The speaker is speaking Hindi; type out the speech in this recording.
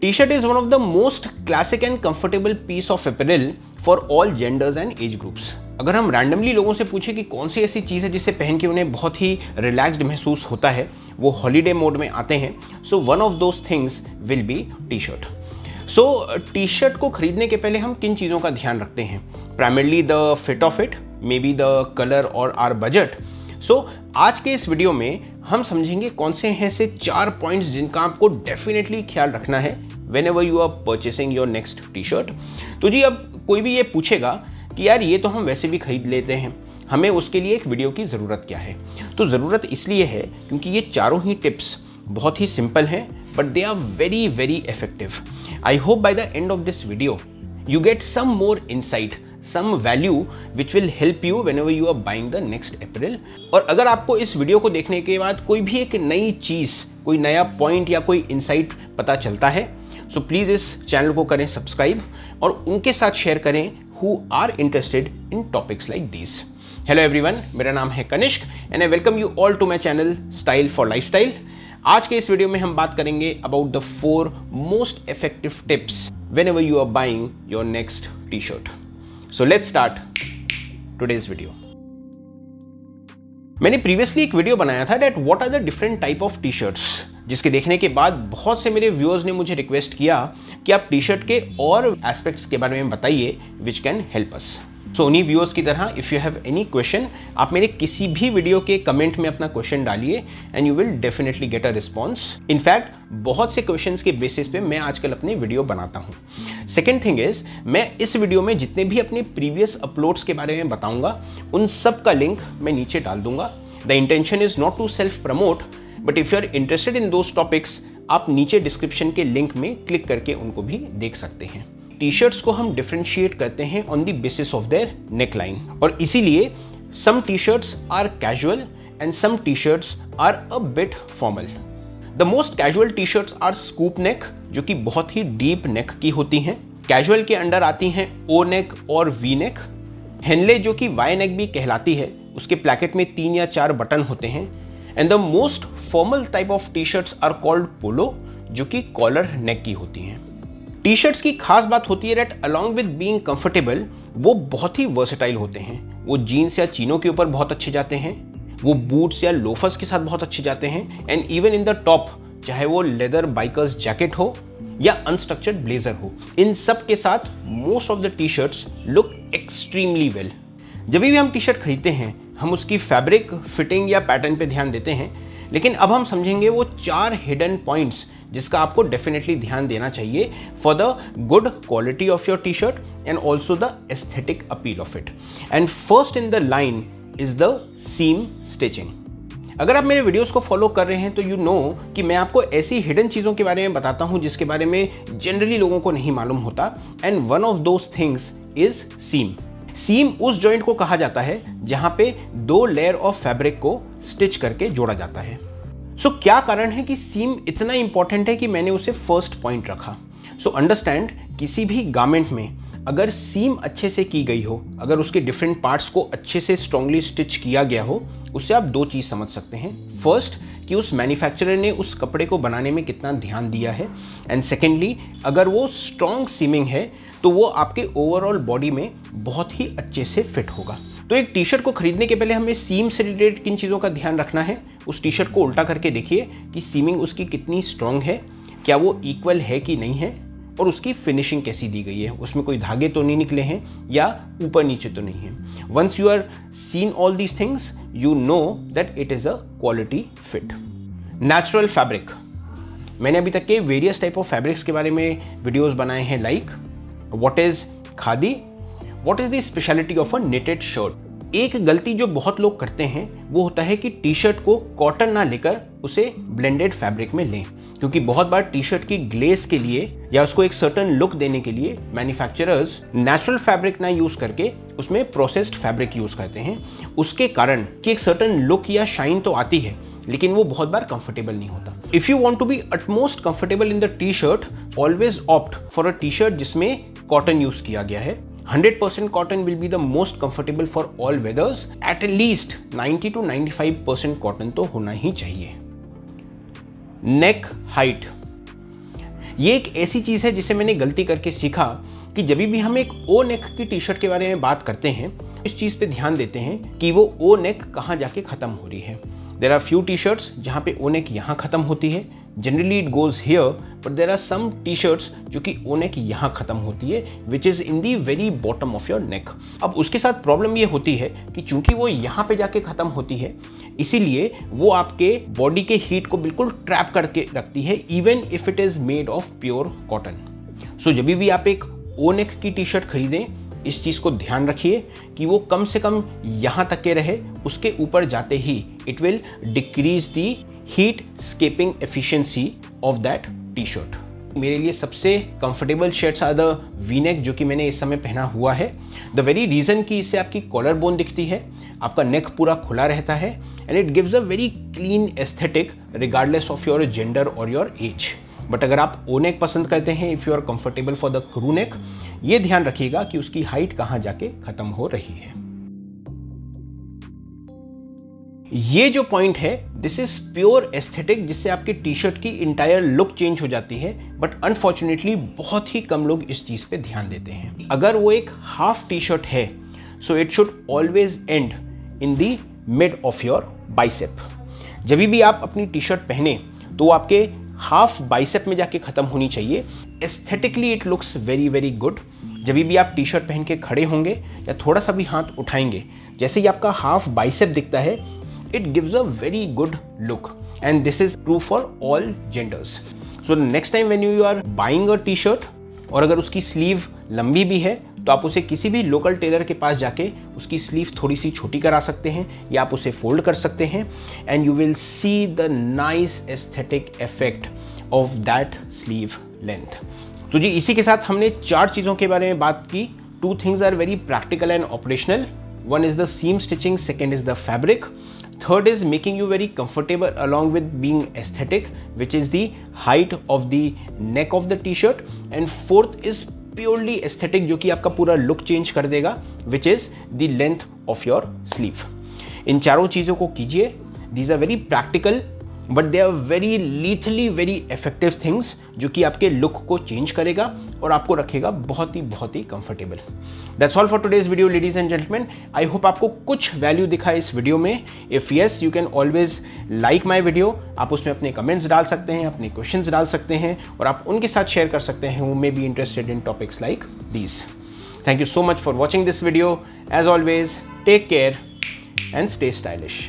T shirt is one of the most classic and comfortable piece of apparel for all genders and age groups. अगर हम रैंडमली लोगों से पूछे कि कौन सी ऐसी चीज़ है जिससे पहन के उन्हें बहुत ही रिलैक्स्ड महसूस होता है, वो हॉलीडे मोड में आते हैं, so one of those things will be T shirt. So T shirt को खरीदने के पहले हम किन चीज़ों का ध्यान रखते हैं? Primarily the fit of it, may be the colour और आर बजट। सो आज के इस वीडियो में हम समझेंगे कौन से हैं ऐसे 4 पॉइंट्स जिनका आपको डेफिनेटली ख्याल रखना है whenever you are purchasing your next T-shirt. तो जी, अब कोई भी ये पूछेगा कि यार ये तो हम वैसे भी खरीद लेते हैं, हमें उसके लिए एक वीडियो की ज़रूरत क्या है? तो ज़रूरत इसलिए है क्योंकि ये चारों ही टिप्स बहुत ही सिंपल हैं, but they are very very effective. I hope by the end of this video you get some more insight, some value which will help you whenever you are buying the next apparel। और अगर आपको इस वीडियो को देखने के बाद कोई भी एक नई चीज़, कोई नया पॉइंट या कोई इंसाइट पता चलता है, सो प्लीज़ इस चैनल को करें सब्सक्राइब और उनके साथ शेयर करें who are interested in topics like these। Hello everyone, मेरा नाम है Kanishk and I welcome you all to my channel style for lifestyle. आज के इस वीडियो में हम बात करेंगे about the 4 most effective tips whenever you are buying your next t-shirt। So let's start today's video। मैंने प्रीवियसली एक वीडियो बनाया था that what are the different type of t-shirts, जिसके देखने के बाद बहुत से मेरे व्यूअर्स ने मुझे रिक्वेस्ट किया कि आप टी शर्ट के और एस्पेक्ट्स के बारे में बताइए which can help us। सो उन्हीं व्यूअर्स की तरह if you have any question, आप मेरे किसी भी वीडियो के कमेंट में अपना क्वेश्चन डालिए and you will definitely get a response. In fact बहुत से क्वेश्चंस के बेसिस पे मैं आजकल अपने वीडियो बनाता हूँ। सेकेंड थिंग इज, मैं इस वीडियो में जितने भी अपने प्रीवियस अपलोड्स के बारे में बताऊँगा उन सब का लिंक मैं नीचे डाल दूंगा। The intention is not to self promote, but if you are interested in those topics, आप नीचे डिस्क्रिप्शन के लिंक में क्लिक करके उनको भी देख सकते हैं। टी शर्ट्स को हम डिफरेंशिएट करते हैं on the basis of their neckline, और इसीलिए some T shirts are casual and some T shirts are a bit formal. The most casual T shirts are scoop neck, जो कि बहुत ही डीप नेक की होती हैं। कैजुअल के अंडर आती हैं ओ नेक और वी नेक। हेनले, जो कि वाई नेक भी कहलाती है, उसके प्लैकेट में 3 या 4 बटन होते हैं। And the most formal type of T shirts are called polo, जो कि कॉलर नेक की होती हैं। टी शर्ट्स की खास बात होती है that along with being comfortable, वो बहुत ही वर्सेटाइल होते हैं। वो जीन्स या चीनों के ऊपर बहुत अच्छे जाते हैं, वो बूट्स या लोफर्स के साथ बहुत अच्छे जाते हैं, and even in the top, चाहे वो लेदर बाइकर्स जैकेट हो या अनस्ट्रक्चर्ड ब्लेजर हो, इन सब के साथ most of the T shirts look extremely well. जब भी हम टी शर्ट खरीदते हैं, हम उसकी फैब्रिक, फिटिंग या पैटर्न पे ध्यान देते हैं, लेकिन अब हम समझेंगे वो 4 हिडन पॉइंट्स जिसका आपको डेफिनेटली ध्यान देना चाहिए for the good quality of your T-shirt and also the aesthetic appeal of it. And first in the line is the seam stitching. अगर आप मेरे वीडियोस को फॉलो कर रहे हैं तो यू नो कि मैं आपको ऐसी हिडन चीज़ों के बारे में बताता हूं जिसके बारे में जनरली लोगों को नहीं मालूम होता, and one of those things is seam. Seam उस जॉइंट को कहा जाता है जहां पे 2 लेयर ऑफ फैब्रिक को स्टिच करके जोड़ा जाता है। सो क्या कारण है कि सीम इतना इंपॉर्टेंट है कि मैंने उसे फर्स्ट पॉइंट रखा? सो अंडरस्टैंड, किसी भी गारमेंट में अगर सीम अच्छे से की गई हो, अगर उसके डिफरेंट पार्ट्स को अच्छे से स्ट्रांगली स्टिच किया गया हो, उससे आप 2 चीज़ समझ सकते हैं। फर्स्ट, कि उस मैन्युफैक्चरर ने उस कपड़े को बनाने में कितना ध्यान दिया है, एंड सेकेंडली, अगर वो स्ट्रॉन्ग सीमिंग है तो वो आपके ओवरऑल बॉडी में बहुत ही अच्छे से फिट होगा। तो एक टी शर्ट को खरीदने के पहले हमें सीम से रिलेटेड किन चीज़ों का ध्यान रखना है? उस टी शर्ट को उल्टा करके देखिए कि सीमिंग उसकी कितनी स्ट्रॉन्ग है, क्या वो इक्वल है कि नहीं है, और उसकी फिनिशिंग कैसी दी गई है, उसमें कोई धागे तो नहीं निकले हैं या ऊपर नीचे तो नहीं है। Once you are seen all these things, you know that it is a quality fit. Natural fabric, मैंने अभी तक के वेरियस टाइप ऑफ फैब्रिक्स के बारे में वीडियोज़ बनाए हैं, like what is khadi, what is the speciality of a knitted shirt. एक गलती जो बहुत लोग करते हैं वो होता है कि टी शर्ट को कॉटन ना लेकर उसे ब्लेंडेड फैब्रिक में लें, क्योंकि बहुत बार टी शर्ट की ग्लेस के लिए या उसको एक सर्टन लुक देने के लिए मैन्युफैक्चरर्स नेचुरल फैब्रिक ना यूज़ करके उसमें प्रोसेस्ड फैब्रिक यूज़ करते हैं। उसके कारण कि एक सर्टन लुक या शाइन तो आती है, लेकिन वो बहुत बार कंफर्टेबल नहीं होता। If you want to be utmost comfortable in the T-shirt, always opt for a T-shirt जिसमें कॉटन यूज़ किया गया है। 100% cotton will be the most comfortable for all weathers. At least 90 to 95% cotton तो होना ही चाहिए। नेक हाइट, ये एक ऐसी चीज़ है जिसे मैंने गलती करके सीखा कि जब भी हम एक ओ नेक की टी शर्ट के बारे में बात करते हैं, इस चीज़ पे ध्यान देते हैं कि वो ओ नेक कहाँ जाके ख़त्म हो रही है। There are few T-shirts जहाँ पे ओ नेक यहाँ ख़त्म होती है, generally it goes here, but there are some T shirts जो कि ओ नेक यहाँ ख़त्म होती है, which is in the very bottom of your neck. अब उसके साथ प्रॉब्लम ये होती है कि चूंकि वो यहाँ पे जाके ख़त्म होती है, इसीलिए वो आपके बॉडी के हीट को बिल्कुल ट्रैप करके रखती है, even if it is made of pure cotton. So जब भी आप एक ओ नेक की टी शर्ट खरीदें, इस चीज़ को ध्यान रखिए कि वो कम से कम यहाँ तक के रहे, उसके ऊपर जाते ही it will decrease the heat escaping efficiency of that T shirt. मेरे लिए सबसे comfortable shirts are the V neck, जो कि मैंने इस समय पहना हुआ है। द वेरी रीज़न कि इससे आपकी कॉलर बोन दिखती है, आपका नेक पूरा खुला रहता है, and it gives a very clean aesthetic regardless of your gender और योर एज। बट अगर आप ओ नेक पसंद करते हैं, if you are comfortable for the crew neck, ये ध्यान रखिएगा कि उसकी हाइट कहाँ जाके ख़त्म हो रही है। ये जो पॉइंट है, दिस इज प्योर एस्थेटिक, जिससे आपकी टी शर्ट की इंटायर लुक चेंज हो जाती है, बट अनफॉर्चुनेटली बहुत ही कम लोग इस चीज़ पे ध्यान देते हैं। अगर वो एक हाफ टी शर्ट है, so it should always and in the mid of your bicep. जब भी आप अपनी टी शर्ट पहने तो वो आपके हाफ बाइसेप में जाके ख़त्म होनी चाहिए। Aesthetically it looks very very good. जब भी आप टी शर्ट पहन के खड़े होंगे या थोड़ा सा भी हाथ उठाएंगे, जैसे ही आपका हाफ बाइसेप दिखता है, it gives a very good look, and this is true for all genders. So next time when you are buying a T-shirt, और अगर उसकी स्लीव लंबी भी है, तो आप उसे किसी भी लोकल टेलर के पास जाके उसकी स्लीव थोड़ी सी छोटी करा सकते हैं, या आप उसे फोल्ड कर सकते हैं, and you will see the nice aesthetic effect of that sleeve length. तो जी, इसी के साथ हमने 4 चीज़ों के बारे में बात की। 2 things are very practical and operational. One is the seam stitching, second is the fabric, third is making you very comfortable along with being aesthetic, which is the height of the neck of the t-shirt, and fourth is purely aesthetic, जो कि आपका पूरा look change कर देगा, which is the length of your sleeve। इन चारों चीज़ों को कीजिए। These are very practical but they are very lethally very effective things, जो कि आपके लुक को चेंज करेगा और आपको रखेगा बहुत ही comfortable. That's all for today's video ladies and gentleman. I hope आपको कुछ वैल्यू दिखा इस वीडियो में। If yes, you can always like my video. आप उसमें अपने कमेंट्स डाल सकते हैं, अपने क्वेश्चंस डाल सकते हैं, और आप उनके साथ शेयर कर सकते हैं who may be interested in topics like these. Thank you so much for watching this video. As always, take care and stay stylish.